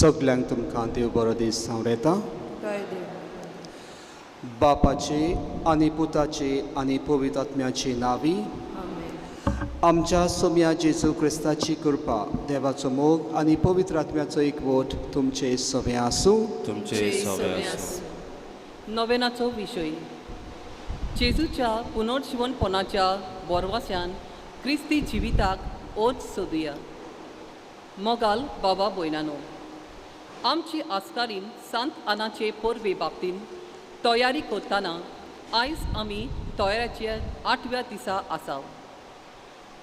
सगल्यांक तुमकां देव बरो दीस हांव येता. बापाचे आनी पुताचे आनी पवित्र आत्म्याचे नांवी. आमच्या सोम्या जेजू क्रिस्ताची कृपा, देवाचो मोग आनी पवित्र आत्म्याचो एकवट तुमचे सगळे आसूं. नोवेनाचो विशय. जेजूच्या पुनर्जीवनपणाच्या बोरवास्यान क्रिस्ती जिविताक ओज सोदुया. मोगाल बाबा भयणानो, आमची आस्कारीन सांत आनाचे पोरवे बाबतीन तयारी करतना आयज आमी तयारेच्या 8व्या दिसा आसाव.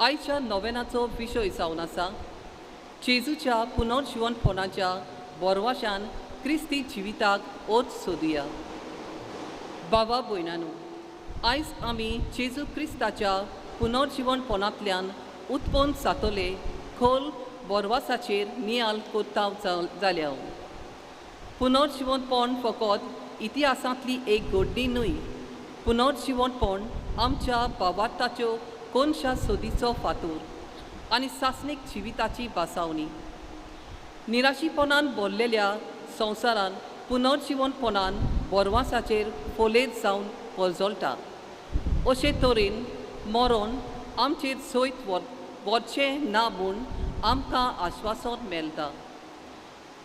आयच्या नोवेनाचो विशय जावन आसा जेजूच्या पुनर्जीवनपणाच्या बोरवास्यान क्रिस्ती जिविताक ओज सोदुया. बाबा भयणानो, आयज आमी जेजू क्रिस्ताच्या पुनर्जीवनपणांतल्यान उत्पन्न जातले खोल बोरवासाचेर नियाल कोत्ताव जाल्या. पुनर्जीवनपण फकत इतिहासांतली एक घडणी न्हय. पुनर्जीवनपण आमच्या भावार्थाच्यो कोनशा सोदीचो फातूर आनी सासणीक जिविताची बासावणी. निराशीपणान भरलेल्या संवसारान पुनर्जीवनपणान बोरवासाचेर फोलेत जावन पलजोलता. अशे तरेन मरण आमचेर सयत वरचें ना म्हूण आमकां आश्वासन मेळटा.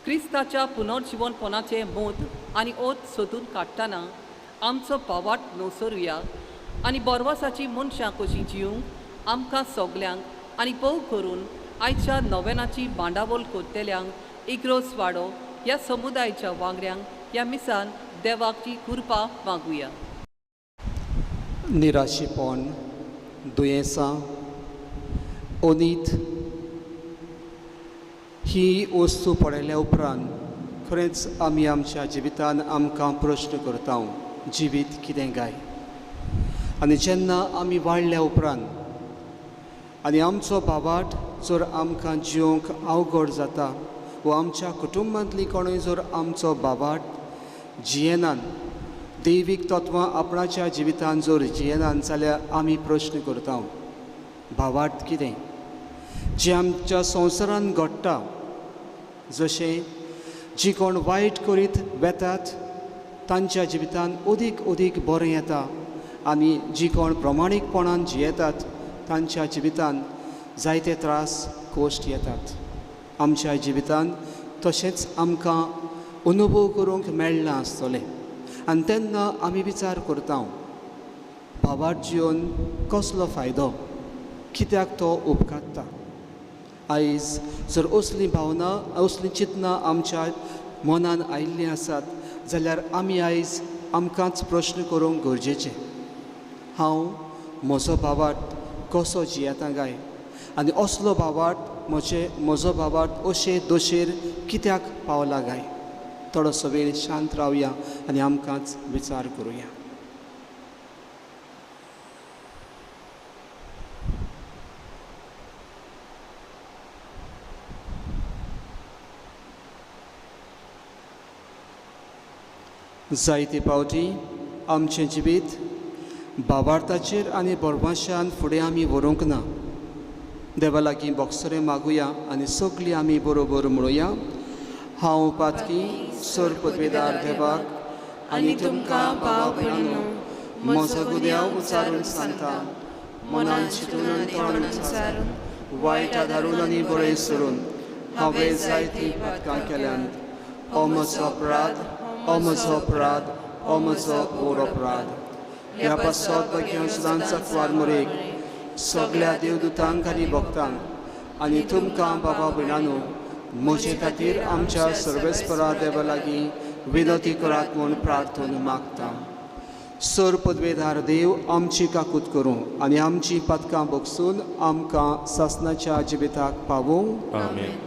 क्रिस्ताच्या पुनर्जीवनपणाचें मूद आनी ओत सोदून काडटना आमचो भावार्थ नुसरुया आनी बोरवासाची मनशां कशीं जिवंक आमकां सगल्यांक आनी भोव करून आयच्या नोवेनाची बांडावळ करतल्यांक इग्रोस वाडो ह्या समुदायाच्या वांगड्यांक ह्या मिसान देवाची कृपा मागुया. निराशीपण, दुयेंसां, ओनीत ही वस्तू पळयल्या उपरांत खरेंच आमी आमच्या जिवितान आमकां प्रश्न करता, जिवीत कितें काय. आनी जेन्ना आमी वाडल्या उपरांत आनी आमचो भावार्थ जर आमकां जिवंक अवघड जाता वा आमच्या कुटुंबांतली कोणूय जर आमचो भावार्थ जियेनान, दैवीक तत्वां आपणाच्या जिवितान जर जियेनान जाल्यार आमी प्रश्न करता, भावार्थ कितें. जें आमच्या संवसारान घडटा, जशें जी कोण वायट करीत वेतात तांच्या जिवितान अदीक बरें येता आनी जी कोण प्रमाणीकपणान जियेतात तांच्या जिवितान जायते त्रास कोश्ट येतात. आमच्या जिवितान तशेंच आमकां अनुभव करूंक मेळना आसतलें. आनी तेन्ना आमी विचार करता, भावार्थ जिवन कसलो फायदो, कित्याक तो उपकारता. आयज जर असली भावना, असली चिंतनां आमच्या मनान आयिल्लीं आसात जाल्यार आमी आयज आमकांच प्रश्न करूंक गरजेचें. हांव म्हजो भावार्थ कसो जियेता काय आनी असलो भावार्थ म्हजो भावार्थ अशे दोशेर कित्याक पावला काय. थोडोसो वेळ शांत रावया आनी आमकांच विचार करुया. जायते फावटी आमचें जिवीत भावार्थाचेर आनी बोरवाश्यान फुडें आमी व्हरूंक ना. देवा लागीं बोगसरे मागुया आनी सगळीं आमी बरोबर म्हणुया. हांव पातकी सर पदवेदार देवाक आनी तुमकां भाव भयणीनो म्हजो गुन्यांव उचारून सांगता. मनान चिंतून आनी तोंडान विचारून, वायट आदारून आनी बरें सरून हांवें जायतीं पातकां केल्यात. हो म्हजो अपराध, हो म्हजो अपराध, हो म्हजो घोर अपराध. ह्या पासत बघ्या सुदांचा कुवार मोरेक, सगळ्या देवदूतांक आनी भक्तांक आनी तुमकां बाबा भयणानो म्हजे खातीर आमच्या सर्वेस्परा देवा लागीं विनती करात म्हूण प्रार्थना मागता. सर पदवेदार देव आमची काकूत करूं आनी आमची पदकां भोगसून आमकां सासणाच्या जिविताक पावूं. आमेन.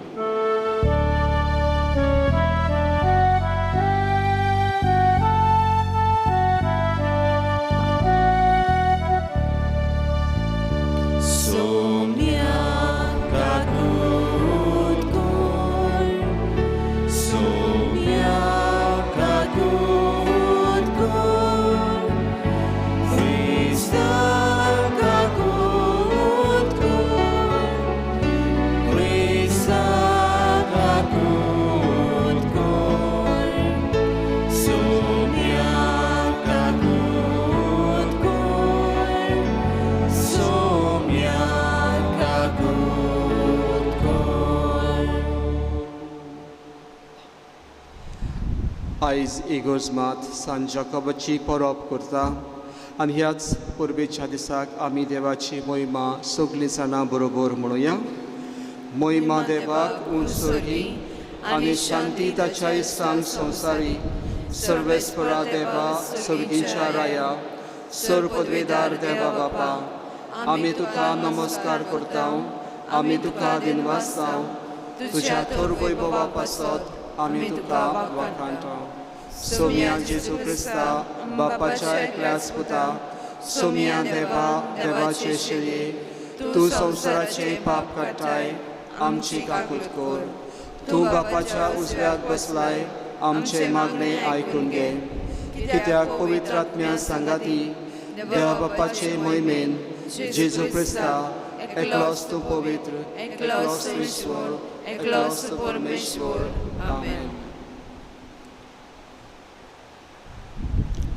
Krista आयज इगोर्जमात सान जाकोबाची परब करता आनी ह्याच परबेच्या दिसाक आमी देवाची मोहिमा सगळीं जाणां बरोबर म्हणुया. मोहिमा देवाक उंचोरगी आनी शांती ताच्या इस्तांक संवसारी. सर्वेस्परा देवा सर्गींच्या राया, सर पदवेदार देवा बापा, आमी तुका नमस्कार करता, आमी तुका दिनवासता. तुज्या थोर वैभवा पासत आमी तुका वखाणटा. सोम्या जेजू क्रिस्ता बापाच्या एकल्याच पुता, सोम्या देवा देवाचे शेळये, तूं संवसाराचे पाप काडटाय, आमची काकूट कर. तूं बापाच्या उजव्याक बसलाय, आमचे मागणे आयकून घे. कित्याक पवित्र आत्म्या सांगाती देवा बापाचे मोहिमेन जेजू क्रिस्ता एकलोच तूं पवित्र, एकलोच तूं ईश्वर, एकलोच तूं परमेश्वर. आमेन.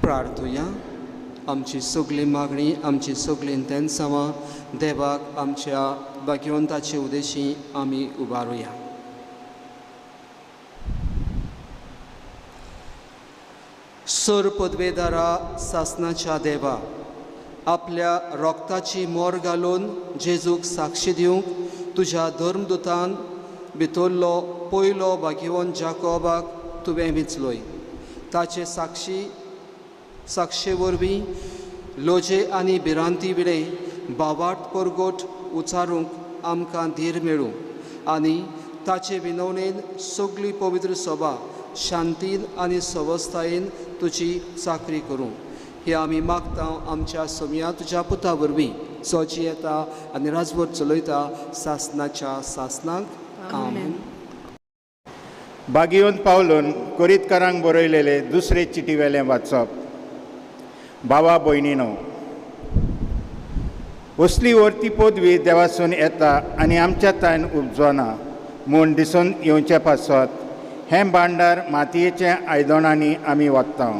प्रार्थुया. आमची सगळी मागणी, आमची सगळी इंतेन्सांवां देवाक आमच्या भाग्यवंताचे उदेशी आमी उबारुया. सर पदवेदारा सासनाच्या देवा, आपल्या रोगताची मोर घालून जेजूक साक्षी दिवंक तुज्या धर्मदुतान भितरलो पयलो भाग्यवंत जाकोबाक तुवें विचलोय. ताचे साक्षे वरवीं लोजे आनी भिरांती विडे बावार्थ परगोट उचारूंक आमकां धीर मेळूं आनी ताचे विनवणेन सगळी पवित्र सभा शांतीन आनी सवस्थायेन तुजी चाकरी करूं. हे आमी मागता आमच्या सोम्या तुज्या पुता वरवीं, सोची येता आनी राजवट चलयता सासनाच्या सासनाक. आमेन. भाग्यवंत पावलून कोरीतकारांक बरयलेले दुसरे चिटीवेलें वाचप. भावा भयणीनो, असली व्हरती पदवी देवासून येता आनी आमच्या तान उपजना म्हूण दिसून येवचे पासत हें भांडार मातयेच्या आयदनांनी आमी वत्ता.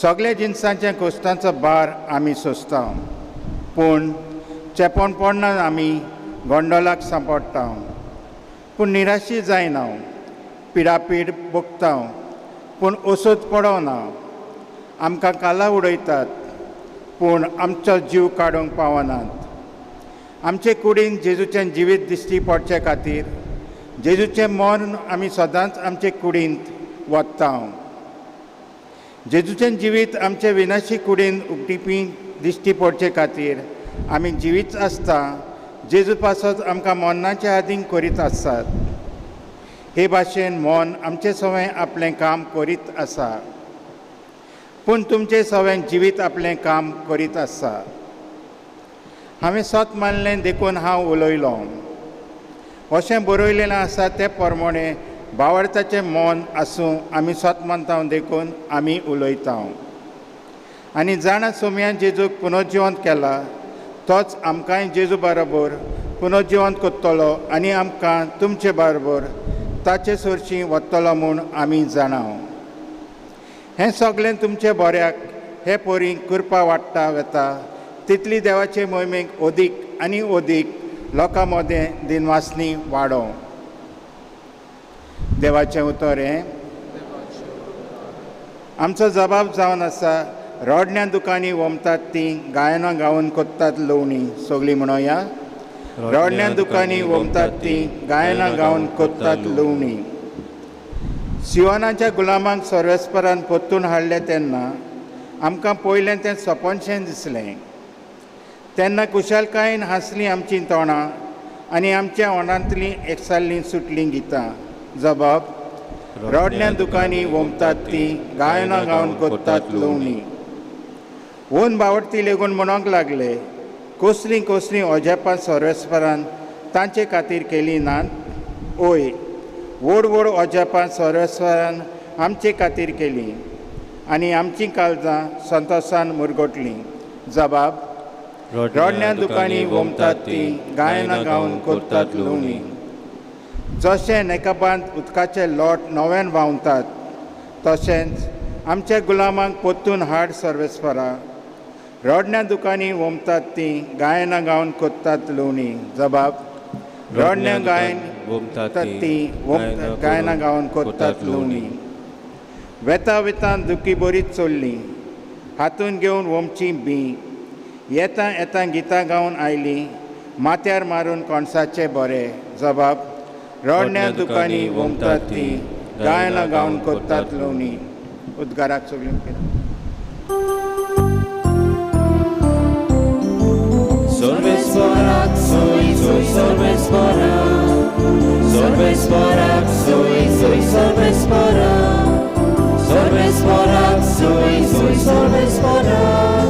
सगळे जिन्सांचे कोश्टांचो भार आमी सोंसता, पूण चेपण पडना आमी गोंडोलाक सांपडटा. पूण निराशी जायना, पिडापीड भोगता, पूण ओसूच पडोना. आमकां काला उडयतात, पूण आमचो जीव काडूंक पावनात. आमचे कुडीन जेजूचें जिवीत दिश्टी पडचे खातीर जेजूचें मरण आमी सदांच आमचे कुडींत वत्ता. जेजूचें जिवीत आमचे विनाशी कुडीन उक्तीपी दिश्टी पडचे खातीर आमी जिवीत आसता जेजू पासत आमकां मरणाचे आदीन करीत आसात. हे भाशेन मन आमचे सवय आपलें काम करीत आसा, पूण तुमचे सवय जिवीत आपलें काम करीत आसा. हांवें सत मानलें देखून हांव उलयलों. अशें बरयलेलें आसा ते प्रमाणे भावार्थाचें मन आसूं आमी सत मानता देखून आमी उलयता. आनी जाणा सोम्या जेजूक पुनर्जिवंत केला, तोच आमकांय जेजू बरोबर पुनर्जिवंत करतलो आनी आमकां तुमचे बरोबर ताचे सुरशीं वतलो म्हूण आमी जाणा. हें सगळें तुमचे बऱ्याक हे पोरी कृपा वाडटा वता तितली देवाचे मोहिमेक ओदीक आनी ओदीक लोकां मदें दिनवासनी वाडो. देवाचें उतर हें. आमचो जबाब जावन आसा रोडण्या दुकानी वमतात तीं गायनां गावन कोत्तात लोवणी. सगळीं म्हणोया. रोडण्या दुकानी वमतात तीं गायनां गावन कोत्तात लोवणी. सियोनाच्या गुलामांक सर्वेस्परान पोत्तून हाडलें तेन्ना आमकां पयलें तें सोंपणशें दिसलें. तेन्ना कुशलकायेन हांसलीं आमचीं तोंडां आनी आमच्या ओंडांतलीं एकसारलीं सुटलीं गितां. जबाब. रोडण्या दुकानी वमतात तीं गायनां गावन कोत्तात लोवणी. ओन बावडती लेगून म्हणोंक लागले, कसलीं कसलीं अजापां सर्वेस्परान तांचे खातीर केलीं नात. ओय, व्हड व्हड अजापां सर्वेस्परान आमचे खातीर केलीं आनी आमचीं काळजां संतोशान मुरगोटलीं. जबाब. रोडण्या दुकानी वमतात तीं गायनां गावन कोत्तात लोवणी. जशें नेकाबांत उदकाचे लोट नव्यान व्हांवतात, तशेंच आमच्या गुलामांक पोत्तून हाड सर्वेस्परा. रोडण्या दुकानी वमतात तीं गायनां गावन कोत्तात लोवणी. जबाब. रोडण्या गायन वमतात तीं गायनां गावन कोत्तात लोवणी. वेता वेतान दुखी बरीच चोरली, हातून घेवन वमची बी, येता येता गितां गावन आयली, माथ्यार मारून कोणसाचे बरे जबाब, रोडण्या दुकानी वमतात ती, गायनां गावन कोत्तात लोणी. उद्गाराक सगळ्यांक केला. Sorbesporak, soy sorbesporak. Sorbesporak, soy sorbesporak. Sorbesporak, soy sorbesporak.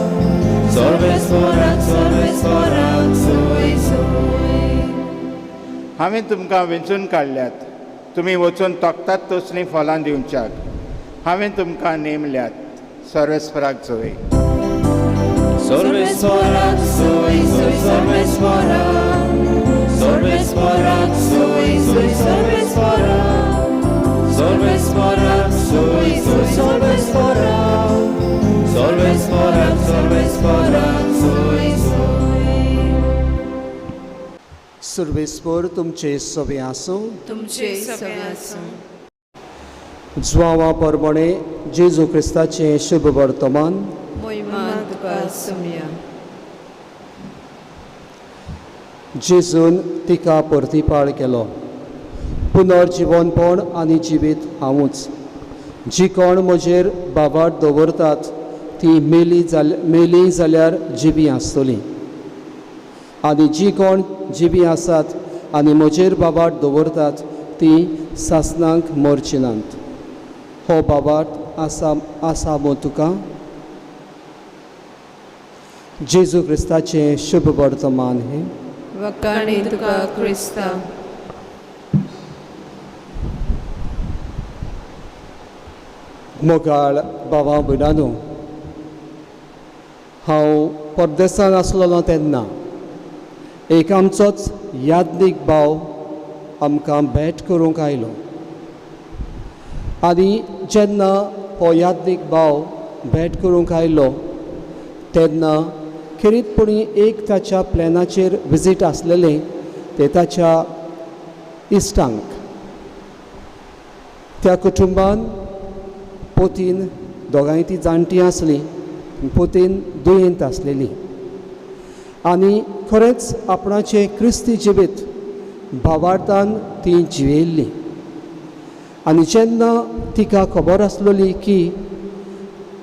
Sorbesporak, soy. हांवें तुमकां वेंचून काडल्यात, तुमी वचून तोखतात तसलीं फलां दिवच्याक. हांवें तुमकां नेमल्यात, सर्वेस्पराक चोय. Sorbesporak, soy sorbesporak. Sorbesporak, soy sorbesporak. Sorbesporak, soy sorbesporak. Sorbesporak, soy. सर्वेस्पर तुमचे सवे आसूं. तुमचे सगळे आसूं. जुवांवा परमणे जेजू क्रिस्ताचें शुभ वर्तमान. मोहिमा तुका सुमया. जेजून तिका परतीपाळ केलो. पुनर्जिवनपण आनी जिवीत हांवूच. जी कोण म्हजेर बाबाट दवरतात ती मेली जाल्यार जिवी आसतली, आनी जी कोण जिवी आसात आनी म्हजेर बाबाट दवरतात ती सासणांक मरची नात. हो बाबाट आसा मो तुका. जेजू क्रिस्ताचें शुभ वर्तमान हे. वकाणी तुका क्रिस्ता. मोगाळ भावां भयणांनो, हांव परदेसांत आसलोलो तेन्ना एक आमचोच यादनीक भाव आमकां भेट करूंक आयलो. आनी जेन्ना हो यादनीक भाव भेट करूंक आयलो तेन्ना खरीतपणी एक ताच्या प्लॅनाचेर विजीट आसलेलें तें ताच्या इश्टांक. त्या कुटुंबान पोतीन दोगांय ती जाणटी आसली, पोतीन दुयेंत आसलेली आनी खरेंच आपणाचें क्रिस्ती जिवीत भावार्थान ती जियेल्ली. आनी जेन्ना तिका खबर आसलोली की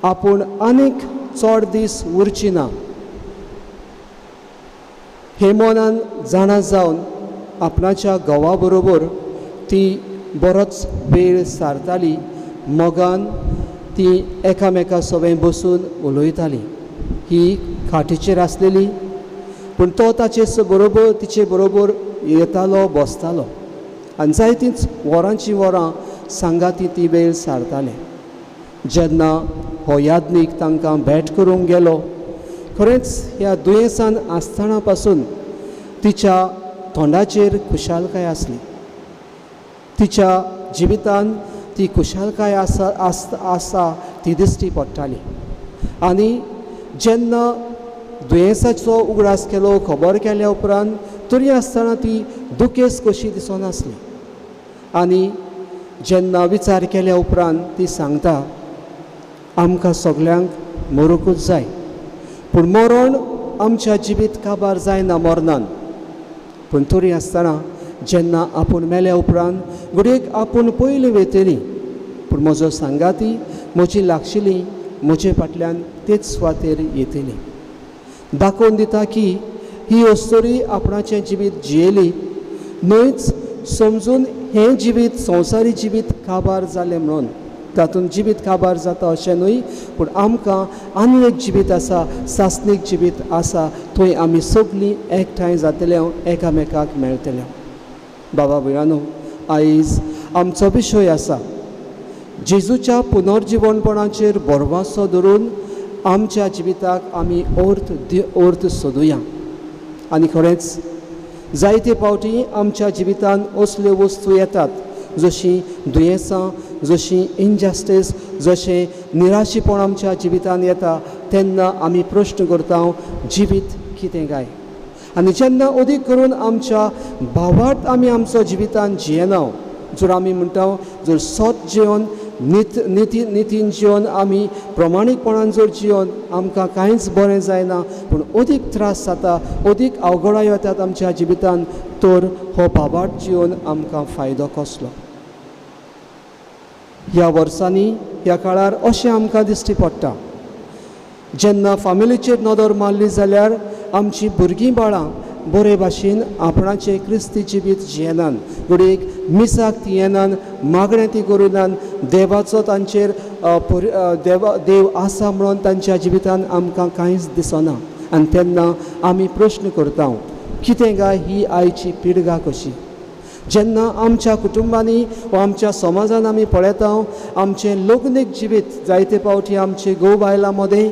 आपूण आनीक चड दीस उरची ना, हे मनान जाणा जावन आपणाच्या घोवा बरोबर ती बरोच वेळ सारताली. मोगान ती एकामेका सोबें बसून उलयताली. ही खाटीचेर आसलेली, पूण तो तिचे बरोबर येतालो, बसतालो आनी जायतींच वरांची वरां सांगाती ती वेळ सारताले. जेन्ना हो यादनीक तांकां भेट करूंक गेलो, खरेंच ह्या दुयेंसान आसतना पासून तिच्या तोंडाचेर खुशालकाय आसली. तिच्या जिवितान ती खुशालकाय आसा ती दिश्टी पडटाली. आनी जेन्ना दुयेंसाचो उगडास केलो, खबर केल्या उपरांत तरी आसतना ती दुखेस्त कशी दिसनासली. आनी जेन्ना विचार केल्या उपरांत ती सांगता, आमकां सगल्यांक मरूंकूच जाय, पूण मरण आमच्या जिवीत काबार जायना मरणान. पूण तरी आसतना जेन्ना आपूण मेल्या उपरांत घडयेक आपूण पयलीं वयतली, पूण म्हजो सांगाती म्हजी लागशिली म्हजे फाटल्यान तेच सुवातेर येतली. दाखोवन दिता की ही अस्तरी आपणाचें जिवीत जियेली न्हयच समजून हें जिवीत संवसारी जिवीत काबार जालें म्हणून तातूंत जिवीत काबार जाता अशें न्हय, पूण आमकां आनी एक जिवीत आसा, सासणीक जिवीत आसा. थंय आमी सगळीं एकठांय जातले, एकामेकाक मेळटले. बाबा भयणांनो, आयज आमचो विशय आसा जेजूच्या पुनर्जिवनपणाचेर भरवसो धरून आमच्या जिविताक आमी अर्थ सोदुया. आनी खरेंच जायते फावटी आमच्या जिवितान असल्यो वस्तू येतात जशी दुयेंसां, जशी इनजस्टीस, जशें निराशीपण आमच्या जिवितान येता तेन्ना आमी प्रश्न करता, जिवीत कितें काय? आनी जेन्ना अदीक करून आमच्या भावार्थ आमी आमचो जिवितान जियेना, जर आमी म्हणटा जर सत जिवन नितीन जिवन आमी प्रमाणीकपणान जर जिवन आमकां कांयच बरें जायना पूण अदीक त्रास जाता, अदीक अवघडाय येतात आमच्या जिवितान, तर हो बाबार्थ जिवन आमकां फायदो कसलो? ह्या वर्सांनी ह्या काळार अशें आमकां दिश्टी पडटा, जेन्ना फामिलीचेर नदर मारली जाल्यार आमचीं भुरगीं बाळां बरे भाशेन आपणाचें क्रिस्ती जिवीत जियेनान, घडयेक मिसाक ती येनान, मागणें ती करिनान, देवाचो तांचेर देव आसा म्हणून तांच्या जिवितान आमकां कांयच दिसना. आनी तेन्ना आमी प्रश्न करता, कितें काय ही आयची पिळगा कशी? जेन्ना आमच्या कुटुंबांनी वा आमच्या समाजान आमी पळयता आमचें लग्नीक जिवीत जायते फावटी आमचे घोव बायलां मदें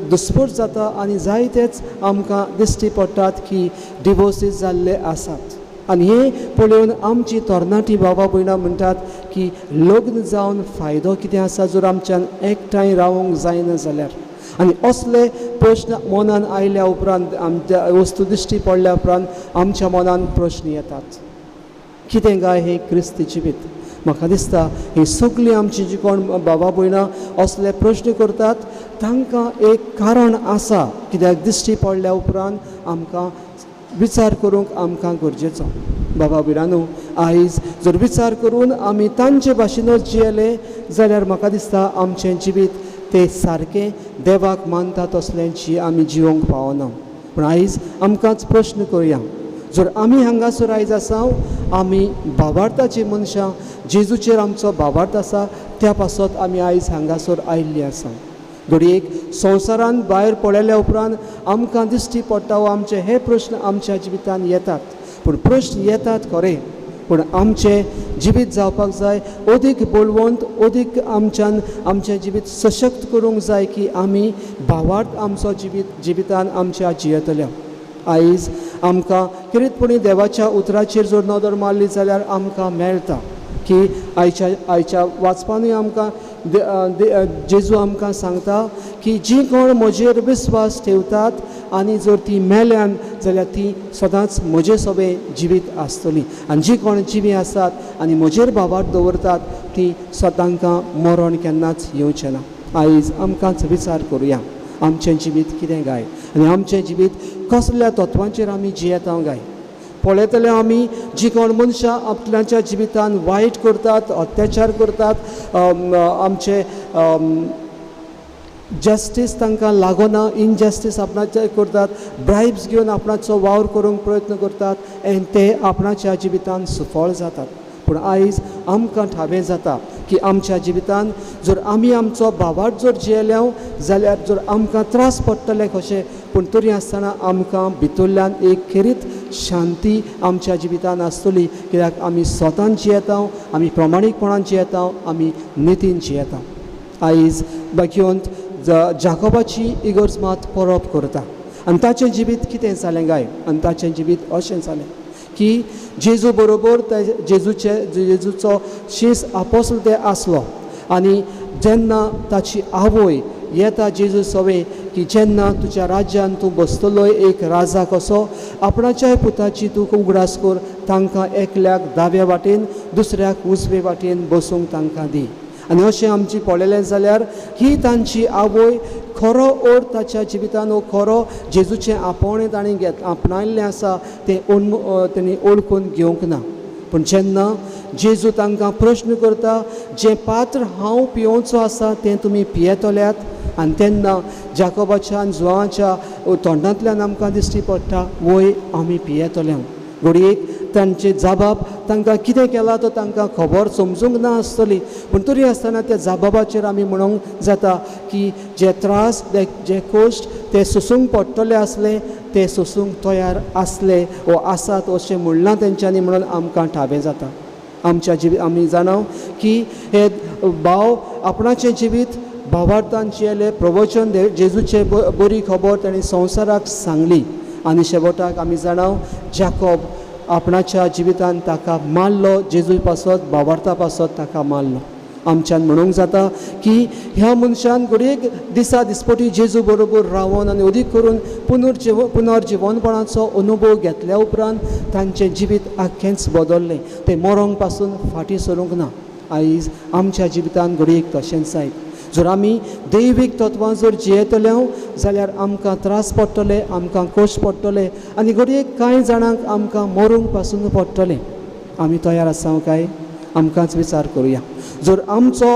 दुस्फोट जाता आनी जायतेच आमकां दिश्टी पडटात की डिवोर्सीस जाल्ले आसात. आनी हे पळोवन आमची तरणाटी भावां भयणां म्हणटात की लग्न जावन फायदो कितें आसा जर आमच्यान एकठांय रावूंक जायना जाल्यार. आनी असले प्रश्न मनान आयल्या उपरांत आमच्या वस्तू दिश्टी पडल्या उपरांत आमच्या मनान प्रश्न येतात, कितें काय हे क्रिस्ती जिवीत? म्हाका दिसता ही सगळीं आमची जी कोण बाबा भयणां असले प्रश्न करतात तांकां एक कारण आसा, कित्याक दिश्टी पडल्या उपरांत आमकां विचार करूंक आमकां गरजेचो. बाबा भयणांनो, आयज जर विचार करून आमी तांचे भाशेनच जियेले जाल्यार म्हाका दिसता आमचें जिवीत तें सारकें देवाक मानता तसलें आमी जिवंक पावना. पूण आयज आमकांच प्रश्न करुया, जर आमी हांगासर आयज आसा आमी बाबार्थाची मनशां, जेजूचेर आमचो बाबार्थ आसा, त्या पासत आमी आयज हांगासर आयिल्लीं आसा. घडयेक संवसारान भायर पडलेल्या उपरांत आमकां दिश्टी पडटा वा आमचे हे प्रश्न आमच्या जिवितान येतात. पूण प्रश्न येतात खरें, पूण आमचें जिवीत जावपाक जाय अदीक बळवंत, अदीक आमचें जिवीत सशक्त करूंक जाय की आमी भावार्थ आमचो जिवितान आमच्या जियेतल्या. आयज आमकां किरीतपणी देवाच्या उतराचेर जर नदर मारली जाल्यार आमकां मेळटा की आयच्या वाचपानूय आमकां जेजू आमकां सांगता की जीं कोण म्हजेर विस्वास ठेवतात आनी जर ती मेल्यान जाल्यार ती सदांच म्हजें सोबें जिवीत आसतली, आनी जीं कोण जिवी आसात आनी म्हजेर भावार्थ दवरतात ती तांकां मरण केन्नाच येवचें ना. आयज आमकांच विचार करुया, आमचें जिवीत कितें काय आनी आमचें जिवीत कसल्या तत्वांचेर आमी जियेता काय? पळयतले आमी जी कोण मनशां आपल्याच्या जिवितान वायट करतात, अत्याचार करतात, आमचे जस्टीस तांकां लागना, इनजस्टीस आपणाचे करतात, ब्रायब्स घेवन आपणाचो वावर करूंक प्रयत्न करतात आनी ते आपणाच्या जिवितान सुफळ जातात. पूण आयज आमकां ठाबें जाता की आमच्या जिवितान जर आमी आमचो भावार्थ जर जियेल्या जाल्यार जर आमकां त्रास पडटले कशें, पूण तरी आसतना आमकां भितरल्यान एक खरीत शांती आमच्या जिवितान आसतली, कित्याक आमी स्वतान जियेता, आमी प्रमाणीकपणान जियेता, आमी नितीन जियेता. आयज बाकीवंत जाकोबाची इगर्ज मात परब करता आनी ताचें जिवीत कितें जालें काय? आनी ताचें जिवीत अशें जालें की जेजू बरोबर जेजूचो शीस आपोसल ते आसलो आनी जेन्ना ताची आवय येता जेजू सवे की जेन्ना तुज्या राज्यान तूं बसतलो एक राजा कसो, आपणाच्याय पुताची तूं उगडास कर, तांकां एकल्याक दाव्या वाटेन दुसऱ्याक उजवे वाटेन बसूंक तांकां दी. आनी अशें आमची पळयलें जाल्यार ही तांची आवय खरो अर्थ ताच्या जिवितान खरो जेजूचें आपोवणें ताणें आपणायल्लें आसा तें तेणी ओळखून घेवंक ना. पूण जेन्ना जेजू तांकां प्रश्न करता, जें पात्र हांव पिवोवचो आसा तें तुमी पियेतल्यात, आनी तेन्ना जाकोबाच्या आनी जुआच्या तोंडांतल्यान आमकां दिश्टी पडटा वय आमी पियेतले. घडयेक तांचे जाबाब तांकां कितें केलां तो तांकां खबर समजूंक ना आसतली, पूण तरी आसतना त्या जाबाबाचेर आमी म्हणूंक जाता की जे त्रास जे कश्ट ते सोसूंक पडटले आसले ते सोसूंक तयार आसले वो आसात अशें म्हणलां तेंच्यांनी म्हणून आमकां ठाबें जाता. आमी जाणव की हे भाव आपणाचें जिवीत भावार्थान जियेले, प्रवचन जेजूचे बरी खबर ताणें संवसाराक सांगली आनी शेवटाक आमी जाणव जाकोब आपणाच्या जिवितान ताका मारलो, जेजू पासत भावार्था पासत ताका मारलो. आमच्यान म्हणूंक जाता की ह्या मनशान घडयेक दिसा दिसपटी जेजू बरोबर रावन आनी अदीक करून पुनर्जिवनपणाचो अनुभव घेतल्या उपरांत तांचें जिवीत आख्खेंच बदललें. तें मरोंक पासून फाटीं सरूंक ना. आयज आमच्या जिवितान घडयेक तशेंच जायत. जर आमी दैवीक तत्वां जर जियेतले जाल्यार आमकां त्रास पडटले, आमकां कोश पडटले आनी घडयेक कांय जाणांक आमकां मरूंक पासून पडटलें. आमी तयार आसा काय? आमकांच विचार करुया. जर आमचो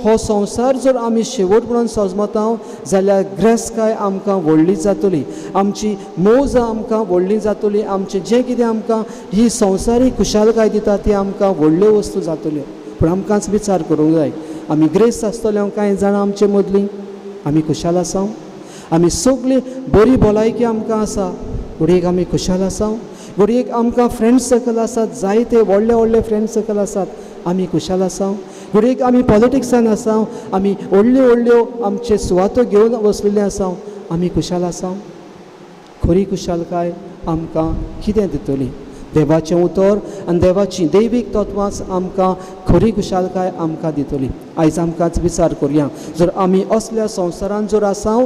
हो संवसार जर आमी शेवट म्हणून सजमता जाल्यार ग्रेसकाय आमकां व्हडली जातली, आमची मोज आमकां व्हडली जातली, आमचें जें कितें आमकां ही संवसारी खुशालकाय दिता ती आमकां व्हडल्यो वस्तू जातल्यो. पूण आमकांच विचार करूंक जाय, आमी ग्रेस आसतले कांय जाणां आमचे मदलीं आमी खुशाल आसा? आमी सगळीं बरी भलायकी आमकां आसा, घडयेक आमी खुशाल आसा? घडयेक आमकां फ्रेंड सर्कल आसात, जायते व्हडले व्हडले फ्रेंड सर्कल आसात, आमी खुशाल आसा? घडयेक आमी पॉलिटिक्सान आसा, आमी व्हडल्यो व्हडल्यो आमचे सुवातो घेवन बसलेले आसा, आमी खुशाल आसा? खरी खुशालकाय आमकां कितें दितली? देवाचें उतर आनी देवाची दैवीक तत्वांच आमकां खरी खुशालकाय आमकां दितली. आयज आमकांच विचार करुया. जर आमी असल्या संवसारान जर आसा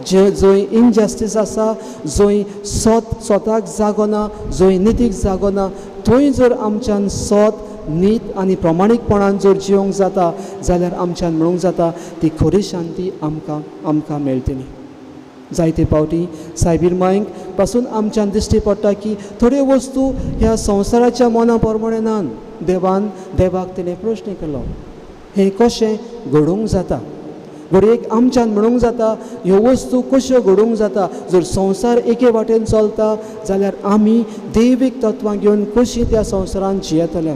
जंय इनजस्टीस आसा, जंय स्वताक जागो ना, जंय नितीक जागो ना, थंय जर आमच्यान सत नीत आनी प्रमाणीकपणान जर जिवंक जाता जाल्यार आमच्यान म्हणूंक जाता ती खरी शांती आमकां मेळटली. जायते फावटी सायबीर मांयक पासून आमच्यान दिश्टी पडटा की थोड्यो वस्तू ह्या संवसाराच्या मना प्रमाणे नान. देवाक तिणें प्रश्न केलो, हें कशें घडोवंक जाता? घडयेक आमच्यान म्हणूंक जाता ह्यो वस्तू कश्यो घडोवंक जाता? जर संवसार एके वाटेन चलता जाल्यार आमी दैवीक तत्वां घेवन कशीं त्या संवसारान जियेतले?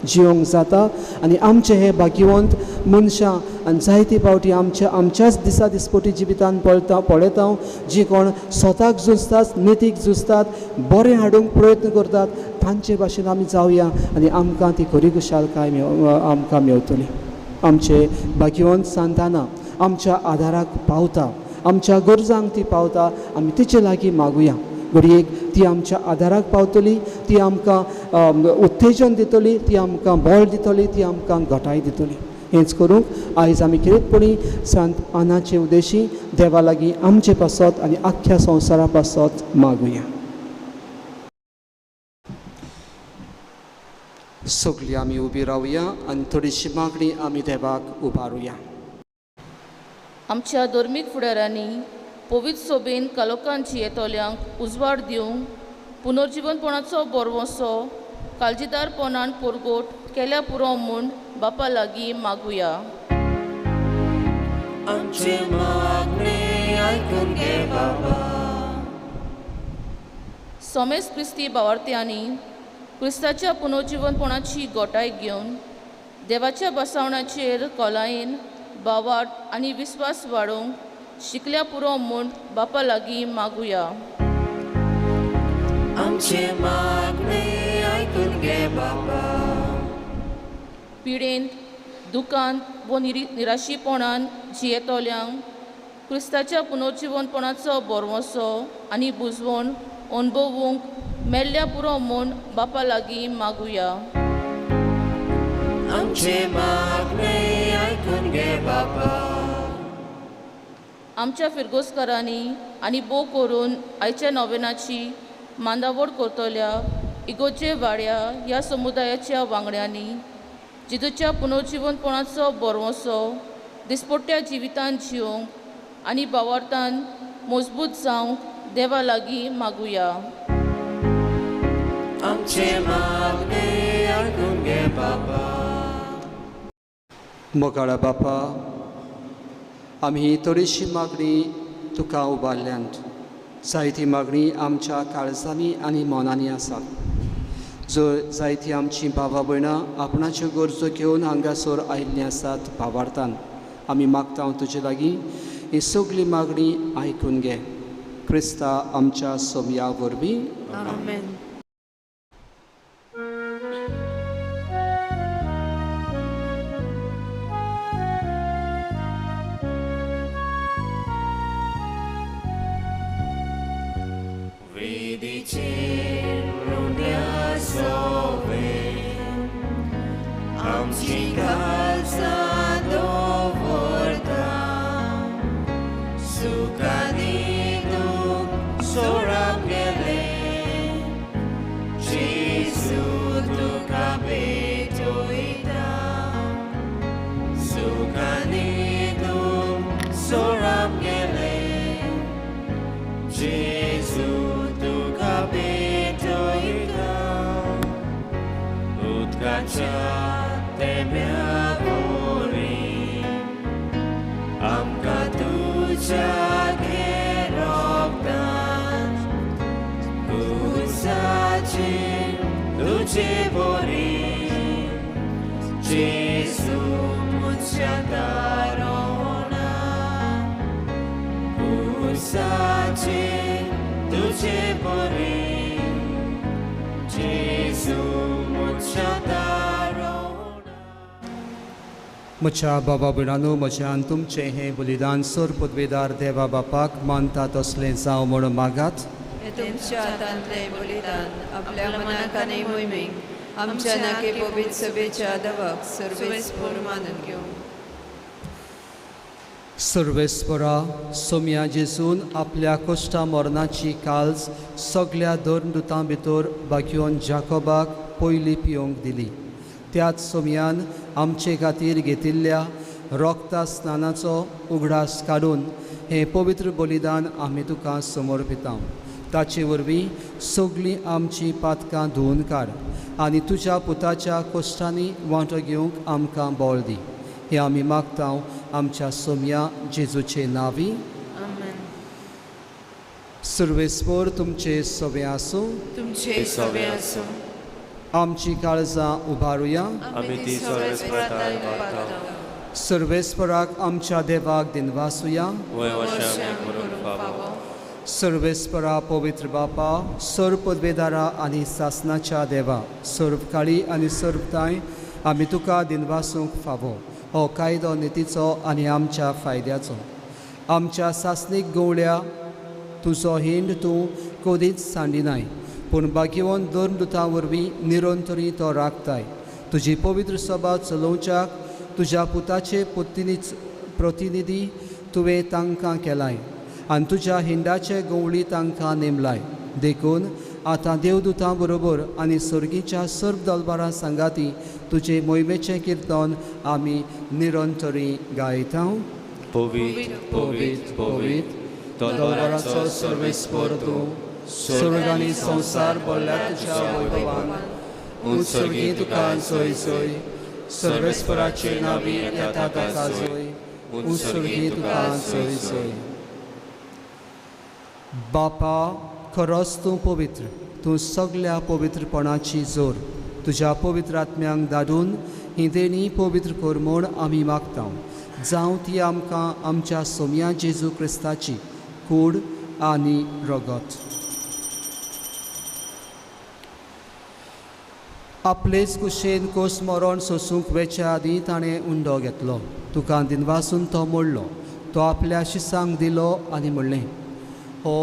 जिवंक जाता. आनी आमचे हे भाग्यवंत मनशां आनी जायती फावटी आमच्याच दिसा दिसपटी जिवितान पळयता जी कोण स्वताक झुजतात, नितीक झुजतात, बरें हाडूंक प्रयत्न करतात, तांचे भाशेन आमी जावया आनी आमकां ती खरी खुशालकाय आमकां मेळटली. आमचे भाग्यवंत सांताना आमच्या आदाराक पावता, आमच्या गरजांक ती पावता, आमी तिचे लागीं मागुया. घडयेक ती आमच्या आदाराक पावतली, ती आमकां उत्तेजन दितली, ती आमकां बळ दितली, ती आमकां घटाय दितली. हेंच करूंक आयज आमी कितेंपणी सांत आनाचे उद्देशी देवा लागीं आमचे पासत आनी आख्ख्या संवसारा पासत मागुया. सगळीं आमी उबी रावया आनी थोडीशी मागणी आमी देवाक उबारुया. आमच्या धर्मीक फुडाऱ्यांनी पवित्र सोबेन कालोखान जियेतल्यांक उजवाड दिवंक पुनर्जीवनपणाचो बोरवोसो काळजीदारपणान परगोट केल्या पुरो म्हूण बापा लागीं मागुया. आमचे मागणे आयकून घे बाबा. सोमेस क्रिस्ती भावार्थ्यांनी क्रिस्ताच्या पुनर्जीवनपणाची गोटाय घेवन देवाच्या बसावणाचेर खोलायेन बावाट आनी विस्वास वाडोवंक शिकल्या पुरो म्हूण बापा लागीं मागुया. आमचे मागणे आयकून घे बाबा. पिडेंत, दुखांत व निराशीपणान जियेतल्यांक क्रिस्ताच्या पुनर्जीवनपणाचो बोरवोसो आनी बुजवण अणभवूंक मेल्ल्या पुरो म्हूण बापा लागीं मागुया. आमचे मागणे आयकून घे बाबा. आमच्या फिरगोसकारांनी आनी बोव करून आयच्या नोवेनाची मांदावळ करतल्या इगोर्जे वाड्या ह्या समुदायाच्या वांगड्यांनी जिजूच्या पुनर्जीवनपणाचो बोरवोसो दिसपट्ट्या जिवितान जिवंक आनी भावार्थान मजबूत जावंक देवा लागीं मागुया. आमचे मागणे आयकून घे बाबा. मोगाळा बापा, आमी ही थोडीशी मागणी तुका उबारल्यांत. जायती मागणी आमच्या काळजांनी आनी मनांनी आसा. जर जायतीं आमचीं भावां भयणां आपणाच्यो गरजो घेवन हांगासर आयिल्लीं आसात भावार्थान, आमी मागता तुजे लागीं ही सगळी मागणी आयकून घे. क्रिस्ता आमच्या सोमया वरवीं. आमेन. आमची काळजां दवरता, सुखानी दूख सोडप गेले, जेजू तुका भेटोयता. Jesu tuka petoita utkacha tebia bori amka tuja keroktan kusachi tuche bori Jesu muchatarona kusachi tuche bori Jesu muchatarona म्हज्या बाबा बिणानो म्हज्यान तुमचें हें बलिदान सर पदवेदार देवा बापाक मानता तसलें जावं म्हूण मागात. हे तुमच्या हातांतले बलिदान आपल्या मनाक आनी मोहिमेक आमच्या नाके पवित्र सभेच्या दवाक सर्वेस्पर मानून घेवं. सर्वेस्परा सोम्या जेजून आपल्या कोश्टा मरणाची काळज सगळ्या दोन दुतां भितर बागयोन जाकोबाक पयली पिवंक दिली. त्याच सोम्यान आमचे खातीर घेतिल्ल्या रोगता स्नानाचो उगडास काडून हें पवित्र बलिदान आमी तुका समर्पितां. ताचे वरवीं सगळीं आमची पातकां धुवन काड आनी तुज्या पुताच्या कोश्टांनी वांटो घेवंक आमकां बळ दी. हें आमी मागतां आमच्या सोम्या जेजूचे नांवी. सर्वेस्पर तुमचे सवे आसूं. तुमचे सवे आसूं. आमची काळजां उबारुया. आमी ती सर्वेस्पराताय मागता सर्वेस्पराक आमच्या देवाक दिनवासुया. वयवशाने करून फावो सर्वेस्परा पवित्र बापा सर्व पदवेदारा आनी सासनाच्या देवा सर्वकाळी आनी सर्वताय आमी तुका दिनवासूंक फावो. हो कायदो नितीचो आनी आमच्या फायद्याचो. आमच्या सासनीक गवळ्या तुजो हिंड तूं कधीच सांडिनाय पूण बागेवन दोन दुतां वरवीं निरंतरी तो राखताय. तुजी पवित्र सभा चलोवच्याक तुज्या पुताचे प्रतिनिधी तुवें तांकां केलाय आनी तुज्या हिंडाचे गवळी तांकां नेमलाय. देखून आतां देवदुतां बरोबर आनी सर्गीच्या सर्व दलबारां सांगाती तुजे मोहिमेचें किर्तन आमी निरंतरी गायता. पवित्र पवित्र पवित्र दलबाराचो सर्वेस्पर तूं स्वर्ग आनी संवसार भरल्या तुज्या वैभवान उत्सर्गी तुका सोय सोय. सर्वेस्पराचे नांवी येता ताका सोय उत्सर्गी तुका सोय सोय. बापा खरोच तूं पवित्र. तूं सगळ्या पवित्रपणाची जोर तुज्या पवित्र आत्म्यांक धाडून ही देणी पवित्र कर म्हूण आमी मागतां. जावं ती आमकां आमच्या सोम्या जेजू क्रिस्ताची कूड आनी रगत. आपलेच कुशेन कोस मरण सोसूंक वेच्या आदीं ताणें उंडो घेतलो. तुका दिनवासून तो मोडलो. तो आपल्या शिसांक दिलो आनी म्हणलें, हो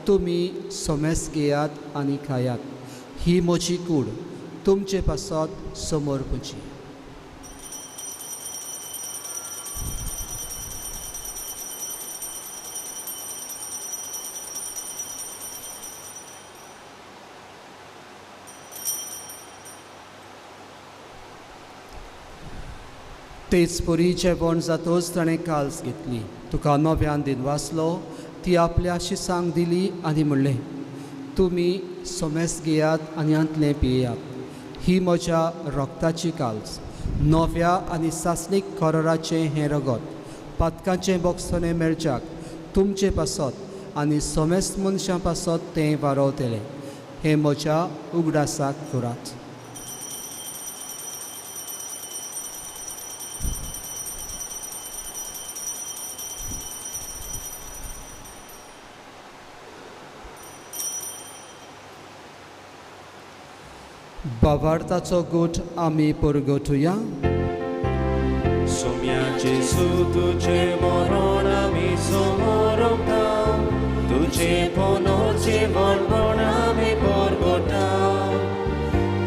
तुमी सोमेस घेयात आनी खायात. ही म्हजी कूड तुमचे पासत समर्पची. तेच परी जेवण जातोच ताणें काल्स घेतली. तुका नव्यान दिनवासलो. ती आपल्या शिसांक दिली आनी म्हणलें, तुमी सोमेस घेयात आनी आंतलें पियेयात. ही म्हज्या रोगताची काल्स नव्या आनी सासणीक खरोराचें हें रगत पातकांचें बोगसोने मेळच्याक तुमचे पासत आनी सोमेस मनशां पासत तें वारोवतलें. हें म्हज्या उगडासाक करात. बावार्थाचो गोठ आमी परगटुया. सोम्या जेजू तुझे मरण आमी समोरता तुझे पोनोचे वणवण आमी परगटां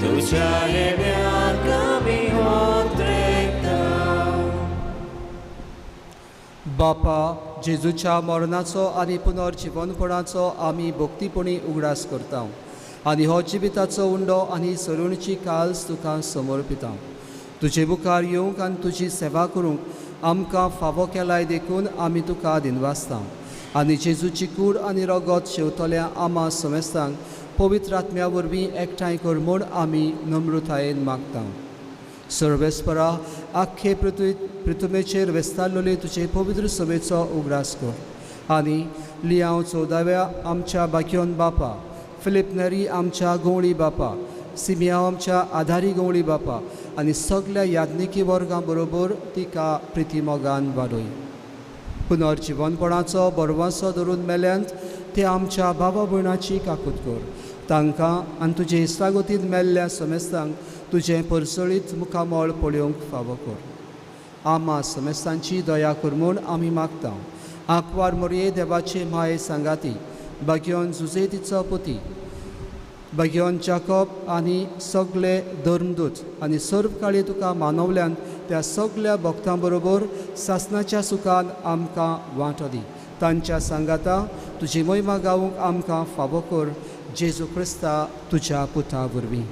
तुज्या येद्याक आमी उद्रेकता. बापा जेजूच्या मरणाचो आनी पुनर्जीवनपणाचो आमी भक्तीपणी उगडास करता आनी हो जिविताचो उंडो आनी सरुणीची काल्स तुका समर्पिता. तुजे मुखार येवंक आनी तुजी सेवा करूंक आमकां फावो केलाय देखून आमी तुका दिनवासता. आनी जेजूची कूड आनी रगत शेवतल्या आमा समेस्तांक पवित्र आत्म्या वरवीं एकठांय कर म्हूण आमी नम्रतायेन मागता. सर्वेस्परा आख्खे पृथ्वीचेर वेस्तारलोले तुजे पवित्र सभेचो उगडास कर आनी लियाव 14व्या आमच्या बाकियोन बापा, फिलिप नेरी आमच्या गवळी बापा, सिमिया आमच्या आधारी गवळी बापा आनी सगळ्या याज्ञिकी वर्गां बरोबर तिका प्रितीमोगान वाडय. पुनर्जीवनपणाचो बरवासो धरून मेल्यांत ते आमच्या बाबा भयणाची काकूट कर. तांकां आनी तुजे इश्टागतीन मेल्ल्या समेस्तांक तुजें परसळीत मुखामळ पळोवंक फावो कर. आमा समेस्तांची दया कर म्हूण आमी मागता. आंकवार मोरये देवाचे माये सांगाती, बागियोन जुजेतीचो पुती, बागियोन जाकोब आनी सगळे धर्मदूत आनी सर्व काळी तुका मानवल्यान त्या सगळ्या भक्तां बरोबर सासणाच्या सुखान आमकां वांटो दी. तांच्या सांगाता तुजी महिमा गावूंक आमकां फावो कर. जेजू क्रिस्ता तुज्या पुता वरवीं.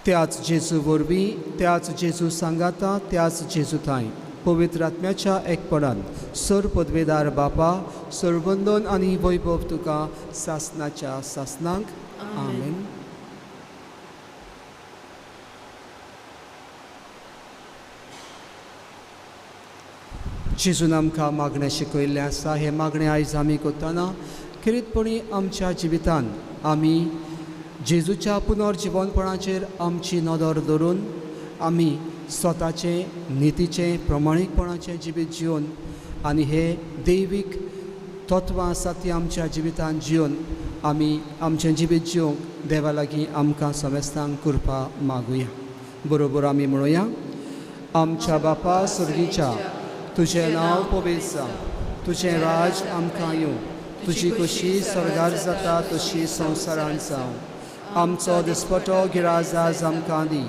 त्याच जेजू वरवीं, त्याच जेजू सांगाता, त्याच जेजू थंय पवित्र आत्म्याच्या एकपणान सर पदवेदार बापा, सरबंदन आनी वैभव तुका सासणाच्या सासणांक. आमेन. जेजून आमकां मागणें शिकयल्लें आसा. हें मागणें आयज आमी करतना खरीतपणी आमच्या जिवितान आमी जेजूच्या पुनर्जीवनपणाचेर आमची नदर दवरून आमी स्वताचें नितीचें प्रमाणीकपणाचें जिवीत जिवन आनी हे दैवीक तत्वां आसात ती आमच्या जिवितान जिवन आमी आमचें जिवीत जिवंक देवा लागीं आमकां समेस्तांक कृपा मागुया. बरोबर आमी म्हणुया. आमच्या बापा स्वर्गीच्या, तुजें नांव पवित्र जावं, तुजें राज आमकां येवं, तुजी कशी स्वर्गार जाता तशी संवसारांत जावं. आमचो दिसपटो गिराज आज आमकां दी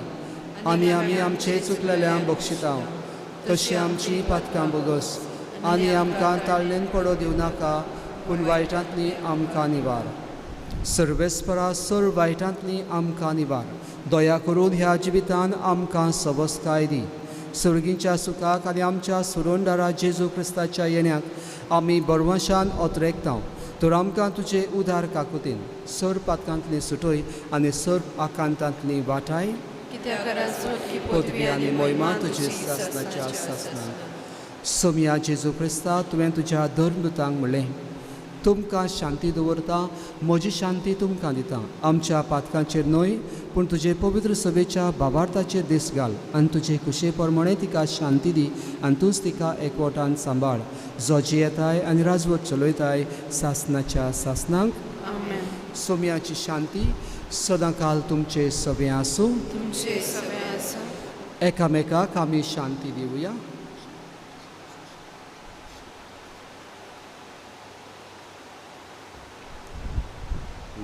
आनी आमी आमचे चुकलेल्यांक बक्षिता तशी आमची पातकां बोगस आनी आमकां ताळणेन पडो दिवं नाका, पूण वायटांतली आमकां निवार. सर्वेस्परा सर्व वायटांतली आमकां निवार. दया करून ह्या जिवितान आमकां सबस्काय दी. सर्गीच्या सुखाक आनी आमच्या सुरोंडारा जेजू क्रिस्ताच्या येण्याक आमी बरवशान ओतरेकता. तर आमकां तुजे उदार काकुतीन सर पातकांतली सुटय आनी सर आकांतांतली वाटाय. पदवी आनी मोहिमा तुजे सासणाच्या सासणांक. सोम्या जेजू क्रिस्ता, तुवें तुज्या धर्मदुतांक म्हणलें, तुमकां शांती दवरता, म्हजी शांती तुमकां दिता. आमच्या पातकांचेर न्हय पूण तुजे पवित्र सभेच्या बाबार्थाचेर दीस घाल आनी तुजे कुशे प्रमाणे तिका शांती दी आनी तूंच तिका एकवटान सांबाळ. जो जियेताय आनी राजवट चलयताय सासणाच्या सासणांक. सोम्याची शांती सदांकाल तुमचे सभे आसूं. एकामेकाक आमी शांती दिवया.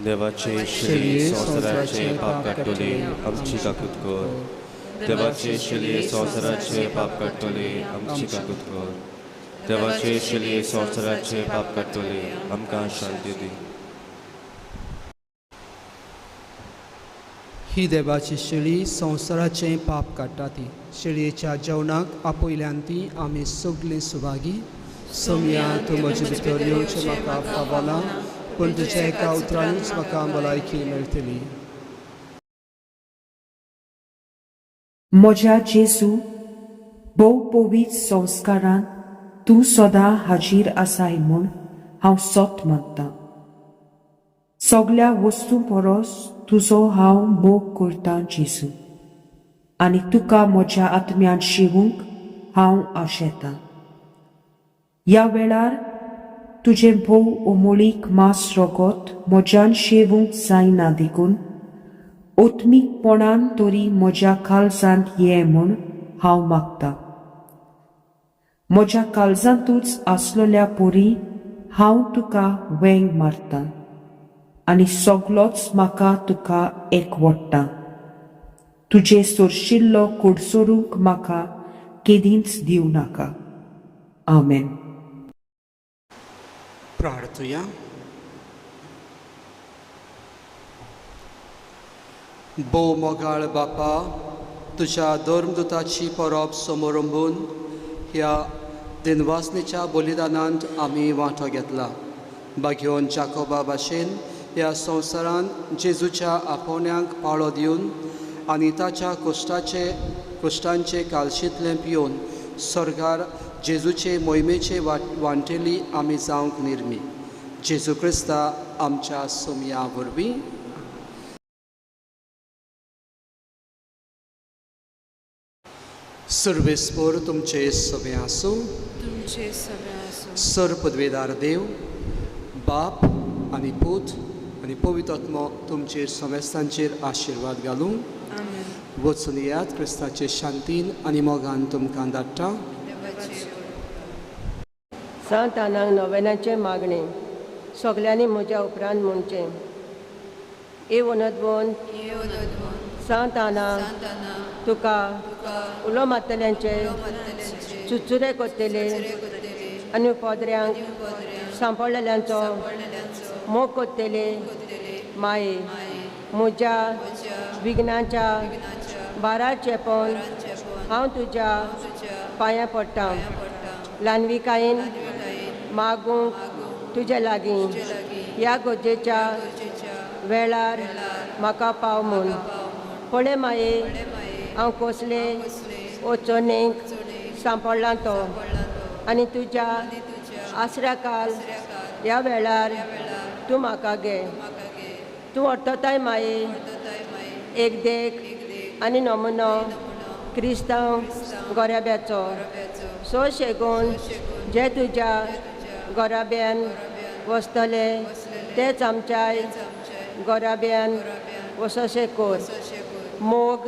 देवाचे शिले संवसाराचे पाप काडटले आमची काकूट कर. देवाचे शिले संवसाराचे पाप काडटले आमची काकूट कर. देवाचे शिले संवसाराचे पाप काडटले आमकां शांती दी. ही देवाची शिळी संवसाराचें पाप काडटा ती. शिळयेच्या जेवणाक आपयल्यान ती आमी सगळीं सुभागी. सोम्या तूं म्हजे भितर येवचें म्हाका फावो ना, पूण तुज्या एका उतरानूच म्हाका भलायकी मेळटली. म्हज्या जेजू, भोव पवित्र संस्कारांत तूं सदां हाजीर आसाय म्हूण हांव सोत मागतां. सगळ्या वस्तू परस तुजो हांव मोग करतां जेजू, आनी तुका म्हज्या आत्म्यान शिवूंक हांव आशेतां. ह्या वेळार तुजें भोव अमोलीक मास रगत म्हज्यान शेवूंक जायना देखून ओत्मीकपणान तरी म्हज्या काळजांत ये म्हूण हांव मागतां. म्हज्या काळजांतूच आसलेल्या पोरी हांव तुका वेंग मारतां आनी सगळोच म्हाका तुका एकवडटा. तुजे सोरशिल्लो कुडसोरूंक म्हाका केदींच दिवं नाका. आमेन. प्रार्थया. भोव मोगाळ बापा, तुज्या धर्मदुताची परब समोर रंबून ह्या दिनवासनेच्या बलिदानांत आमी वांटो घेतला. बागेवन जाकोबा भाशेन ह्या संवसारांत जेजूच्या आपोवण्यांक पाळो दिवन आनी ताच्या कश्टांचे कालशींतलें पिवन स्वर्गार जेजूचे मोहिमेचे वांटेली आमी जावंक निर्मी. जेजू क्रिस्ता आमच्या सोमया वरवीं सर्वेस्पर तुमचे सभे आसूं. तुमचे सगळे आसूं. सर पदवेदार देव, बाप आनी पूत आनी पवित्र आत्मो तुमचेर समेस्तांचेर आशिर्वाद घालूं. आमेन. वचून येयात क्रिस्ताचे शांतीन आनी मोगान तुमकां धाडटा. सांत आनांक नोवेनाचे मागणे सगल्यांनी म्हज्या उपरांत म्हणचें. ए वनदवन सांत आना तुका उलो मारतल्यांचे चुचुरे कोत्तेले आनी पोद्र्यांक सांपडलेल्यांचो मोग कोत्तेले माये म्हज्या विघ्नाच्या बारार चेपोन हांव तुज्या पांयां पडटां. ल्हानविकायेन मागूंक तुजे लागीं ह्या गरजेच्या वेळार म्हाका पाव म्हूण. पळय माये हांव कसले वचोनेक सांपडलां तो आनी तुज्या आसऱ्याकाल ह्या वेळार तूं म्हाका घे. तूं वर्तताय माये एक देख आनी नमुनो क्रिस्तांव गोऱ्याब्याचो. सो शेगून जे तुज्या गोराब्यान वसतले तेच आमच्याय गोराब्यान वसोशे कोर. मोग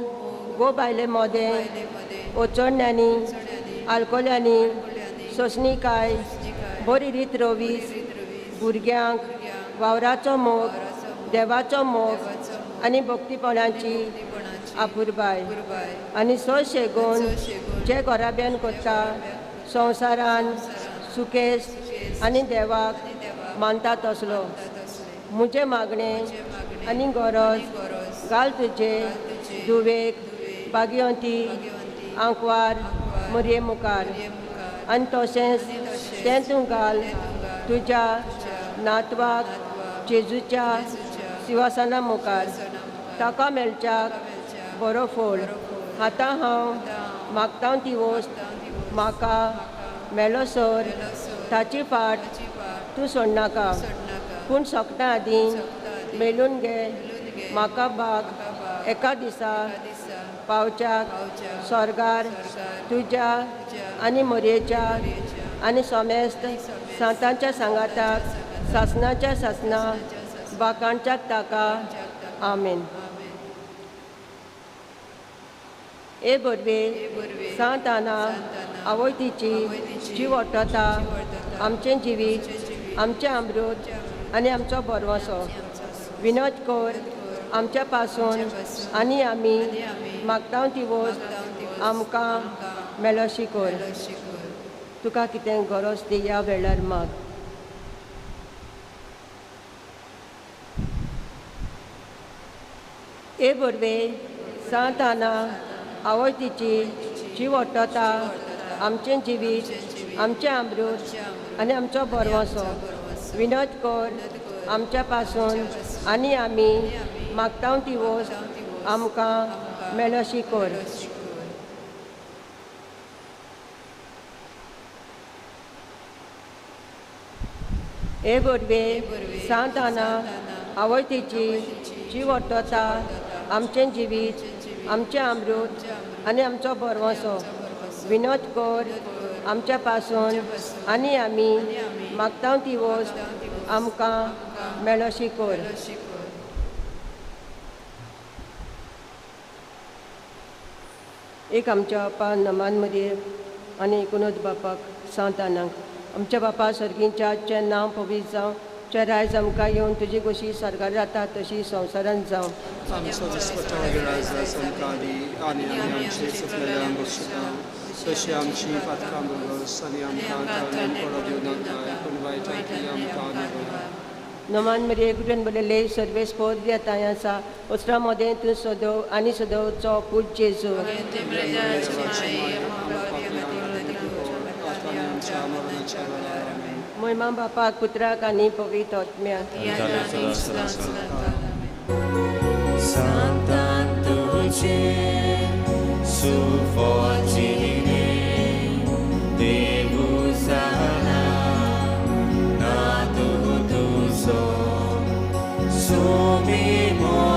गो भायले मोदें ओचोडण्यांनी आल्कोल्यांनी सोसणीकाय बरी रीत रोवीस भुरग्यांक वावराचो मोग देवाचो मोग आनी भक्तीपणाची आपुरबाय. आनी सो शेगून जे गोराब्यान कोत्ता संवसारान सुकेस आनी देवाक मानता तसलो. म्हजें मागणें आनी गरज घाल तुजे दुवेक भाग्यवंती आंकवार मोरये मुखार. आनी तशेंच तें तूं घाल तुज्या नातवाक जेजूच्या सिंहासना मुखार. ताका मेळच्याक बरो फोड. आतां हांव मागतां ती वस्त म्हाका मेळोसर ताची फाट तूं सोडनाका. पूण सोंपता आदीं मेळून घे म्हाका भाग एका दिसा पावच्याक स्वर्गार तुज्या आनी मोरयेच्या आनी सोमेस्त सांतांच्या सांगाताक सासणाच्या सासना बाकाणच्याक ताका. आमेन. ए बोरवे सांत आना आवय तिची जीव ओडटा आमचें जिवीत आमचें अमृत आनी आमचो बरवसो. विनोद कोर आमच्या पासून आनी आमी मागता ती वस्त आमकां मेळोशी कोर. तुका कितें गरज ती ह्या वेळार माग. ए बोरवे सांत आना आवय तिची जीव ओडटा आमचें जिवीत आमचें अमृत आनी आमचो बरवसो. विनोद कोर आमच्या पासून आनी आमी मागता ती वस्त आमकां मेळोशी कोर. ए बोरवे सांत आना आवय तिची जीव ओडटा आमचें जिवीत आमचें अमृत आनी आमचो बरवसो. विनोद कोर आमच्या पासून आनी आमी मागता ती वस्त आमकां मेळोशी कोर. एक आमच्या बापा नमान मदीर आनी एकुणूच बापाक सांत आनांक. आमच्या बापा सर्गींच्या आजचें नांव पवित्र जावं. चे रायज आमकां येवन तुजी कशी स्वर्गार जाता तशी संवसारांत जावं. आमचो दिसपट्टो राज आमकां दी आनी आमचे चुकलेल्यांक बक्षिता. तशी आमची पातकां बरोस आनी आमकां ताळमेन पडो दिवं नाका पूण वायटांतली आमकां निवळ. नमान मरे कुटून बरयले सर्वेस पद येताय आसा. उसरा मोदें तूं सदो आनी सदोवचो पूज जेजू. आमच्या मरणाच्या वेळार आमेन. महिमा बापाक पुत्राक आनी पवित्र आत्म्याक Santantuce, sufortine, Deus ala, natu tuso, sumimo